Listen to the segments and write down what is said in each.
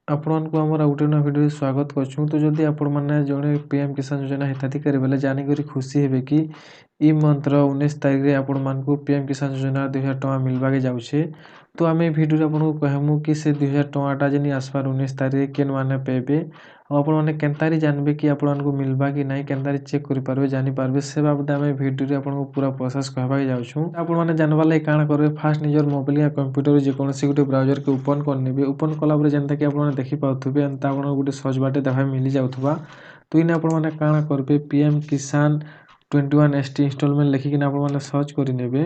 ଆପଣମାନଙ୍କୁ ଆମର ଗୋଟେ ନୂଆ ଭିଡ଼ିଓରେ ସ୍ୱାଗତ କରୁଛୁ। ତ ଯଦି ଆପଣମାନେ ଜଣେ ପିଏମ୍ କିଷାନ ଯୋଜନା ହିତାଧିକାରୀ ବେଲେ ଜାଣିକରି ଖୁସି ହେବେ କି ଇ ମନ୍ଥର 19 ତାରିଖରେ ଆପଣମାନଙ୍କୁ ପିଏମ୍ କିଷାନ ଯୋଜନା 2000 ଟଙ୍କା ମିଲବାକେ ଯାଉଛେ। ତ ଆମେ ଏ ଭିଡ଼ିଓରେ ଆପଣଙ୍କୁ କହିମୁ କି ସେ 2000 ଟଙ୍କାଟା ଯେନି ଆସବାର 19 ତାରିଖରେ କେନ୍ ମାନେ ପାଇବେ ଆଉ ଆପଣମାନେ କେନ୍ତାରି ଜାଣିବେ କି ଆପଣଙ୍କୁ ମିଲବା କି ନାହିଁ କେନ୍ତାରି ଚେକ୍ କରିପାରିବେ ଜାଣିପାରିବେ ସେ ବାବଦରେ ଆମେ ଭିଡ଼ିଓରେ ଆପଣଙ୍କୁ ପୁରା ପ୍ରୋସେସ୍ କହିବାକେ ଯାଉଛୁ। ଆପଣମାନେ ଜାଣିବାର ଲାଗି କାଣା କରିବେ ଫାଷ୍ଟ ନିଜର ମୋବାଇଲ या कंप्यूटर ଯେକୌଣସି ଗୋଟେ ବ୍ରାଉଜର କେ ଓପନ୍ କରିନେବେ। ଓପନ୍ କଲା ପରେ ଯେନ୍ତା କି ଆପଣମାନେ ଦେଖିପାରୁଥିବେ ଏନ୍ତା ଆପଣଙ୍କୁ ଗୋଟେ ସର୍ଚ୍ଚ ବାଟେ ଦେଖା ମିଲି ଯାଉଥିବା। ତ ଇନେ ଆପଣମାନେ କାଣା କରିବେ ପିଏମ୍ କିଷାନ 21 ST ଇନଷ୍ଟଲମେଣ୍ଟ ଲେଖିକିନା ଆପଣମାନେ ସର୍ଚ୍ଚ କରିନେବେ।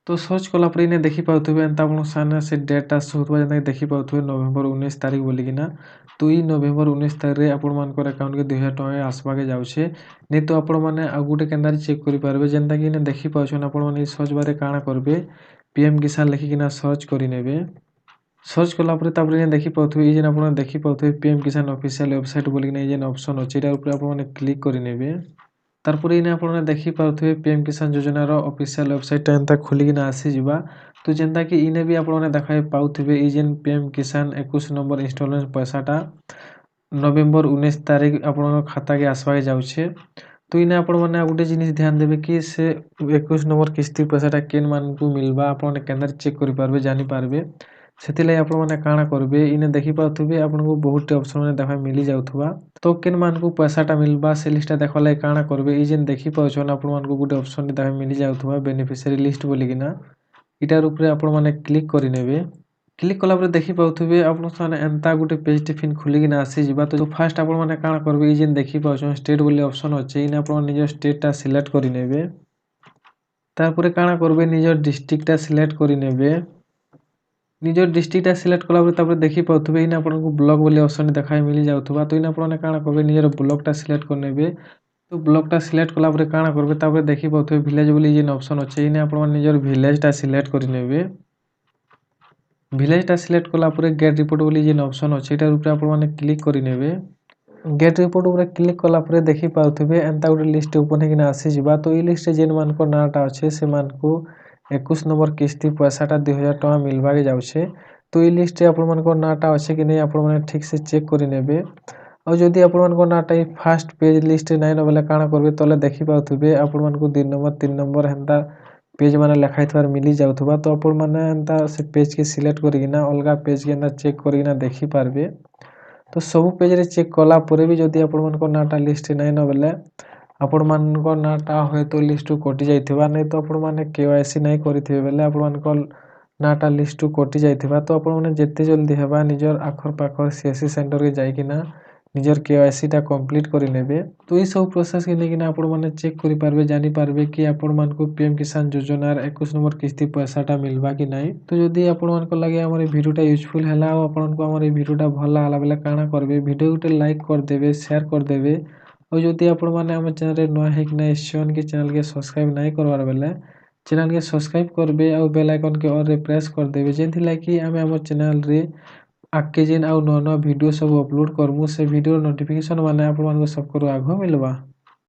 ତ ସର୍ଚ୍ଚ କଲା ପରେ ଇନେ ଦେଖିପାରୁଥିବେ ଏନ୍ତା ଆପଣଙ୍କ ସାମ୍ନା ସେ ଡେଟଟା ଶୋ ହେଉଥିବା ଯେନ୍ତା କି ଦେଖିପାରୁଥିବେ ନଭେମ୍ବର 19 ତାରିଖ ବୋଲିକିନା। ତ ଇ ନଭେମ୍ବର 19 ତାରିଖରେ ଆପଣମାନଙ୍କର ଆକାଉଣ୍ଟକେ 2000 ଟଙ୍କା ଆସବାକେ ଯାଉଛେ। ନେଇ ତ ଆପଣମାନେ ଆଉ ଗୋଟେ କେନ୍ତାରି ଚେକ୍ କରିପାରିବେ ଯେନ୍ତା କି ଇନେ ଦେଖିପାରୁଛନ୍ ଆପଣମାନେ ଇ ସର୍ଚ୍ଚ ବାରେ କାଣା କରିବେ ପିଏମ୍ କିଷାନ ଲେଖିକିନା ସର୍ଚ୍ଚ କରିନେବେ। ସର୍ଚ୍ଚ କଲା ପରେ ତାପରେ ଯେନ୍ ଦେଖିପାରୁଥିବେ ଇ ଯେନ୍ ଆପଣ ଦେଖିପାରୁଥିବେ ପିଏମ୍ କିଷାନ ଅଫିସିଆଲ ୱେବସାଇଟ୍ ବୋଲିକିନା ଇ ଯେନ୍ ଅପସନ୍ ଅଛି ଏଟା ଉପରେ ଆପଣମାନେ କ୍ଲିକ୍ କରିନେବେ। ତାରପରେ ଇନେ ଆପଣମାନେ ଦେଖିପାରୁଥିବେ ପିଏମ୍ କିଷାନ ଯୋଜନାର ଅଫିସିଆଲ ୱେବସାଇଟଟା ଏନ୍ତା ଖୋଲିକିନା ଆସିଯିବା। ତ ଯେନ୍ତା କି ଇନେ ବି ଆପଣମାନେ ଦେଖାଇ ପାଉଥିବେ ଇ ଯେନ୍ ପିଏମ୍ କିଷାନ 21 ନମ୍ବର ଇନଷ୍ଟଲମେଣ୍ଟ ପଇସାଟା ନଭେମ୍ବର 19 ତାରିଖ ଆପଣଙ୍କ ଖାତାକେ ଆସବାକେ ଯାଉଛେ। ତ ଇନେ ଆପଣମାନେ ଆଉ ଗୋଟେ ଜିନିଷ ଧ୍ୟାନ ଦେବେ କି ସେ 21 ନମ୍ବର କିସ୍ତି ପଇସାଟା କେନ୍ ମାନଙ୍କୁ ମିଲବା ଆପଣମାନେ କେନ୍ତାରି ଚେକ୍ କରିପାରିବେ ଜାଣିପାରିବେ। ସେଥିଲାଗି ଆପଣମାନେ କାଣା କରିବେ ଇନେ ଦେଖିପାରୁଥିବେ ଆପଣଙ୍କୁ ବହୁତଟେ ଅପସନ୍ ମାନେ ଦେଖା ମିଲି ଯାଉଥିବା। ତ କେନ୍ ମାନଙ୍କୁ ପଇସାଟା ମିଲବା ସେ ଲିଷ୍ଟଟା ଦେଖବାର ଲାଗି କାଣା କରିବେ ଇ ଯେନ୍ ଦେଖିପାରୁଛନ୍ ଆପଣମାନଙ୍କୁ ଗୋଟେ ଅପସନ୍ ଦେଖା ମିଲି ଯାଉଥିବା ବେନିଫିସିଆରୀ ଲିଷ୍ଟ ବୋଲିକିନା ଇଟାର ଉପରେ ଆପଣମାନେ କ୍ଲିକ୍ କରିନେବେ। କ୍ଲିକ୍ କଲା ପରେ ଦେଖିପାରୁଥିବେ ଆପଣଙ୍କ ସାମନେ ଏନ୍ତା ଗୋଟେ ପେଜ୍ ଟିଫିନ୍ ଖୋଲିକିନା ଆସିଯିବା। ତ ଫାଷ୍ଟ ଆପଣମାନେ କାଣା କରିବେ ଇ ଯେନ୍ ଦେଖିପାରୁଛନ୍ ଷ୍ଟେଟ୍ ବୋଲି ଅପସନ୍ ଅଛି ଇନେ ଆପଣ ନିଜ ଷ୍ଟେଟଟା ସିଲେକ୍ଟ କରିନେବେ। ତାପରେ କାଣା କରିବେ ନିଜର ଡିଷ୍ଟ୍ରିକ୍ଟଟା ସିଲେକ୍ଟ କରିନେବେ। ନିଜର ଡିଷ୍ଟ୍ରିକ୍ଟଟା ସିଲେକ୍ଟ କଲା ପରେ ତାପରେ ଦେଖିପାରୁଥିବେ ଇନେ ଆପଣଙ୍କୁ ବ୍ଲକ ବୋଲି ଅପସନ୍ ଦେଖା ମିଲି ଯାଉଥିବା। ତ ଇନେ ଆପଣମାନେ କାଣା କରିବେ ନିଜର ବ୍ଲକଟା ସିଲେକ୍ଟ କରିନେବେ। ତ ବ୍ଲକଟା ସିଲେକ୍ଟ କଲା ପରେ କାଣା କରିବେ ତାପରେ ଦେଖିପାରୁଥିବେ ଭିଲେଜ ବୋଲି ଯେନ୍ ଅପସନ୍ ଅଛି ଇନେ ଆପଣମାନେ ନିଜର ଭିଲେଜଟା ସିଲେକ୍ଟ କରିନେବେ। ଭିଲେଜଟା ସିଲେକ୍ଟ କଲା ପରେ ଗେଟ୍ ରିପୋର୍ଟ ବୋଲି ଯେନ୍ ଅପସନ୍ ଅଛି ଏଟାର ଉପରେ ଆପଣମାନେ କ୍ଲିକ୍ କରିନେବେ। ଗେଟ୍ ରିପୋର୍ଟ ଉପରେ କ୍ଲିକ୍ କଲା ପରେ ଦେଖିପାରୁଥିବେ ଏନ୍ତା ଗୋଟେ ଲିଷ୍ଟ ଓପନ୍ ହେଇକିନା ଆସିଯିବା। ତ ଇ ଲିଷ୍ଟରେ ଯେନ୍ ମାନଙ୍କର ନାଁଟା ଅଛି ସେମାନଙ୍କୁ 21 ନମ୍ବର କିସ୍ତି ପଇସାଟା 2000 ଟଙ୍କା ମିଲବାକେ ଯାଉଛେ। ତ ଇ ଲିଷ୍ଟରେ ଆପଣମାନଙ୍କର ନାଁଟା ଅଛି କି ନାଇଁ ଆପଣମାନେ ଠିକ୍ସେ ଚେକ୍ କରିନେବେ। ଆଉ ଯଦି ଆପଣମାନଙ୍କ ନାଁଟା ଇ ଫାଷ୍ଟ ପେଜ୍ ଲିଷ୍ଟରେ ନାଇଁନ ବେଲେ କାଣା କରିବେ ତଲେ ଦେଖିପାରୁଥିବେ ଆପଣମାନଙ୍କୁ 2 ନମ୍ବର 3 ନମ୍ବର ହେନ୍ତା ପେଜ୍ ମାନେ ଲେଖା ହେଇଥିବାର ମିଲି ଯାଉଥିବା। ତ ଆପଣମାନେ ଏନ୍ତା ସେ ପେଜ୍କେ ସିଲେକ୍ଟ କରିକିନା ଅଲଗା ପେଜ୍କେ ଏନ୍ତା ଚେକ୍ କରିକିନା ଦେଖିପାରିବେ। ତ ସବୁ ପେଜ୍ରେ ଚେକ୍ କଲା ପରେ ବି ଯଦି ଆପଣମାନଙ୍କ ନାଁଟା ଲିଷ୍ଟରେ ନାଇଁନ ବେଲେ ଆପଣମାନଙ୍କ ନାଁଟା ହୁଏତ ଲିଷ୍ଟରୁ କଟି ଯାଇଥିବା। ନାଇଁ ତ ଆପଣମାନେ KYC ନାଇଁ କରିଥିବେ ବେଲେ ଆପଣମାନଙ୍କ ନାଁଟା ଲିଷ୍ଟରୁ କଟି ଯାଇଥିବା। ତ ଆପଣମାନେ ଯେତେ ଜଲ୍ଦି ହେବା ନିଜର ଆଖର ପାଖର CSC ସେଣ୍ଟରକେ ଯାଇକିନା ନିଜର KYCଟା କମ୍ପ୍ଲିଟ୍ କରିନେବେ। ତ ଇ ସବୁ ପ୍ରୋସେସ୍କେ ନେଇକିନା ଆପଣମାନେ ଚେକ୍ କରିପାରିବେ ଜାଣିପାରିବେ କି ଆପଣମାନଙ୍କୁ ପିଏମ୍ କିଷାନ ଯୋଜନାର 21 ନମ୍ବର କିସ୍ତି ପଇସାଟା ମିଲବା କି ନାହିଁ। ତ ଯଦି ଆପଣମାନଙ୍କ ଲାଗି ଆମର ଏ ଭିଡ଼ିଓଟା ୟୁଜଫୁଲ୍ ହେଲା ଆଉ ଆପଣଙ୍କୁ ଆମର ଏ ଭିଡ଼ିଓଟା ଭଲ ଲାଗଲା ବେଲେ କାଣା କରିବେ ଭିଡ଼ିଓ ଗୋଟେ ଲାଇକ୍ କରିଦେବେ ସେୟାର କରିଦେବେ। ଆଉ ଯଦି ଆପଣମାନେ ଆମ ଚ୍ୟାନେଲରେ ନୂଆ ହେଇକିନା ଆସିଛନ୍ କି ଚ୍ୟାନେଲକେ ସବସ୍କ୍ରାଇବ୍ ନାଇଁ କରବାର ବେଲେ ଚ୍ୟାନେଲକେ ସବସ୍କ୍ରାଇବ୍ କରିବେ ଆଉ ବେଲ୍ ଆଇକନ୍କେ ଅଲ୍ରେ ପ୍ରେସ୍ କରିଦେବେ ଯେନ୍ଥିଲାଗି ଆମେ ଆମ ଚ୍ୟାନେଲରେ ଆଗ୍କେ ଯେନ୍ ଆଉ ନୂଆ ନୂଆ ଭିଡ଼ିଓ ସବୁ ଅପଲୋଡ଼ କରମୁ ସେ ଭିଡ଼ିଓର ନୋଟିଫିକେସନ୍ ମାନେ ଆପଣମାନଙ୍କୁ ସବକରୁ ଆଗ ମିଲବା।